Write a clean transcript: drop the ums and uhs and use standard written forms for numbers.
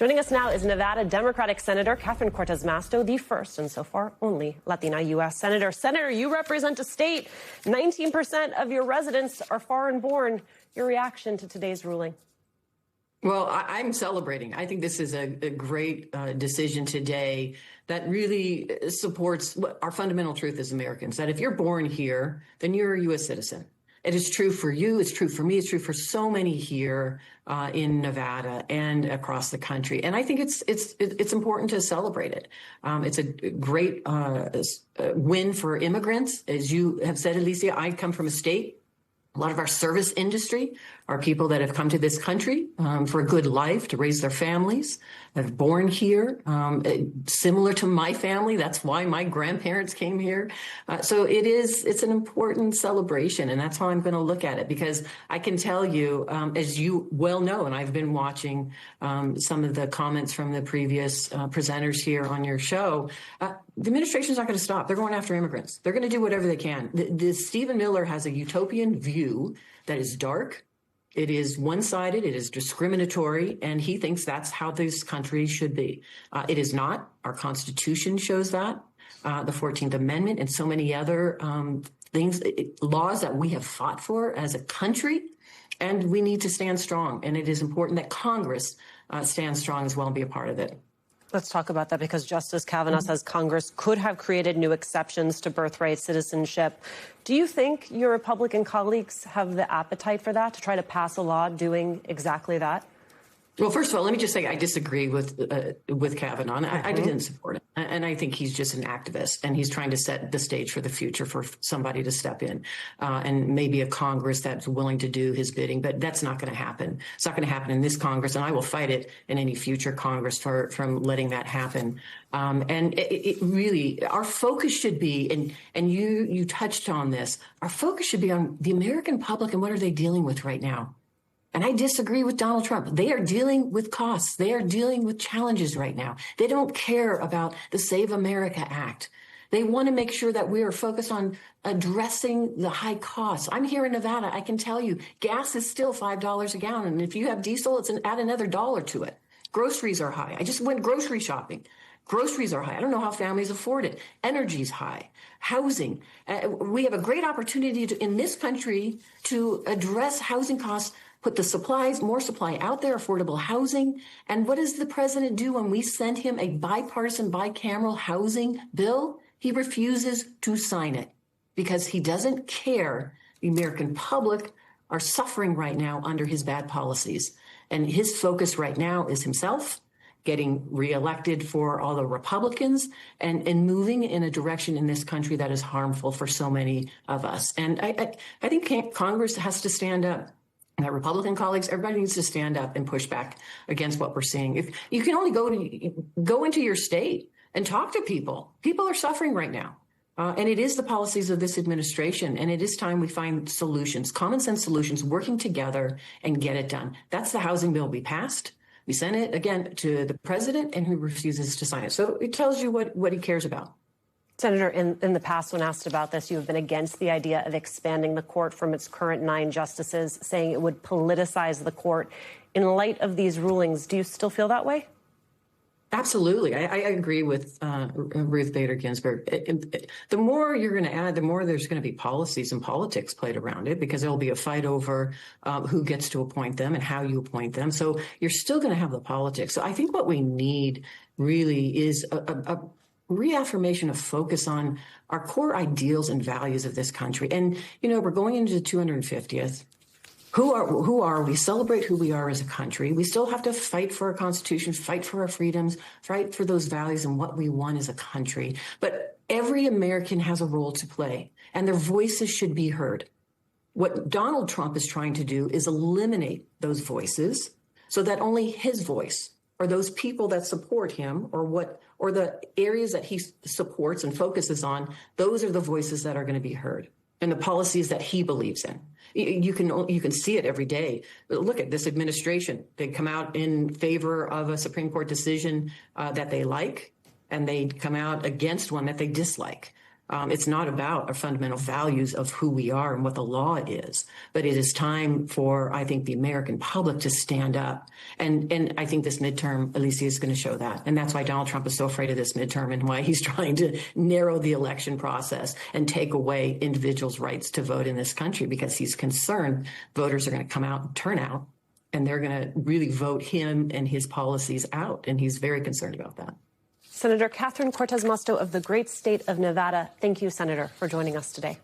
Joining us now is Nevada Democratic Senator Catherine Cortez Masto, the first and so far only Latina U.S. Senator. Senator, you represent a state. 19% of your residents are foreign born. Your reaction to today's ruling? Well, I'm celebrating. I think this is a great decision today that really supports our fundamental truth as Americans, that if you're born here, then you're a U.S. citizen. It is true for you. It's true for me. It's true for so many here in Nevada and across the country. And I think it's important to celebrate it. It's a great win for immigrants. As you have said, Alicia, I come from a state. A lot of our service industry are people that have come to this country for a good life, to raise their families, that are born here, similar to my family. That's why my grandparents came here. So it's an important celebration, and that's how I'm going to look at it, because I can tell you, as you well know, and I've been watching some of the comments from the previous presenters here on your show, the administration's not going to stop. They're going after immigrants. They're going to do whatever they can. Stephen Miller has a utopian view that is dark. It is one-sided. It is discriminatory. And he thinks that's how this country should be. It is not. Our Constitution shows that. The 14th Amendment and so many other laws that we have fought for as a country. And we need to stand strong. And it is important that Congress stand strong as well and be a part of it. Let's talk about that, because Justice Kavanaugh says Congress could have created new exceptions to birthright citizenship. Do you think your Republican colleagues have the appetite for that, to try to pass a law doing exactly that? Well, first of all, let me just say I disagree with Kavanaugh. And I didn't support it. And I think he's just an activist, and he's trying to set the stage for the future for somebody to step in and maybe a Congress that's willing to do his bidding. But that's not going to happen. It's not going to happen in this Congress, and I will fight it in any future Congress from letting that happen. And it really, our focus should be, and you touched on this, our focus should be on the American public and what are they dealing with right now. And I disagree with Donald Trump. They are dealing with costs. They are dealing with challenges right now. They don't care about the Save America Act. They want to make sure that we are focused on addressing the high costs. I'm here in Nevada. I can tell you gas is still $5 a gallon. And if you have diesel, it's add another $1 to it. Groceries are high. I just went grocery shopping. Groceries are high. I don't know how families afford it. Energy's high. Housing. We have a great opportunity in this country to address housing costs, put the more supply out there, affordable housing. And what does the president do when we send him a bipartisan, bicameral housing bill? He refuses to sign it because he doesn't care. The American public are suffering right now under his bad policies. And his focus right now is himself, getting reelected for all the Republicans, and moving in a direction in this country that is harmful for so many of us. And I think Congress has to stand up. My Republican colleagues, everybody needs to stand up and push back against what we're seeing. If you can only go into your state and talk to people. People are suffering right now. And it is the policies of this administration. And it is time we find solutions, common sense solutions, working together and get it done. That's the housing bill we passed. We sent it again to the president, and he refuses to sign it. So it tells you what he cares about. Senator, in the past, when asked about this, you have been against the idea of expanding the court from its current 9 justices, saying it would politicize the court. In light of these rulings, do you still feel that way? Absolutely. I agree with Ruth Bader Ginsburg. The more you're going to add, the more there's going to be policies and politics played around it, because there'll be a fight over who gets to appoint them and how you appoint them. So you're still going to have the politics. So I think what we need really is a reaffirmation of focus on our core ideals and values of this country. And, we're going into the 250th. Who are we? Celebrate who we are as a country. We still have to fight for our Constitution, fight for our freedoms, fight for those values and what we want as a country. But every American has a role to play, and their voices should be heard. What Donald Trump is trying to do is eliminate those voices so that only his voice, or those people that support him, or the areas that he supports and focuses on, those are the voices that are going to be heard, and the policies that he believes in. You can see it every day. Look at this administration. They come out in favor of a Supreme Court decision that they like, and they come out against one that they dislike. It's not about our fundamental values of who we are and what the law is, but it is time for, I think, the American public to stand up. And I think this midterm, Alicia, is going to show that. And that's why Donald Trump is so afraid of this midterm and why he's trying to narrow the election process and take away individuals' rights to vote in this country, because he's concerned voters are going to come out and turn out, and they're going to really vote him and his policies out. And he's very concerned about that. Senator Catherine Cortez Masto of the great state of Nevada. Thank you, Senator, for joining us today.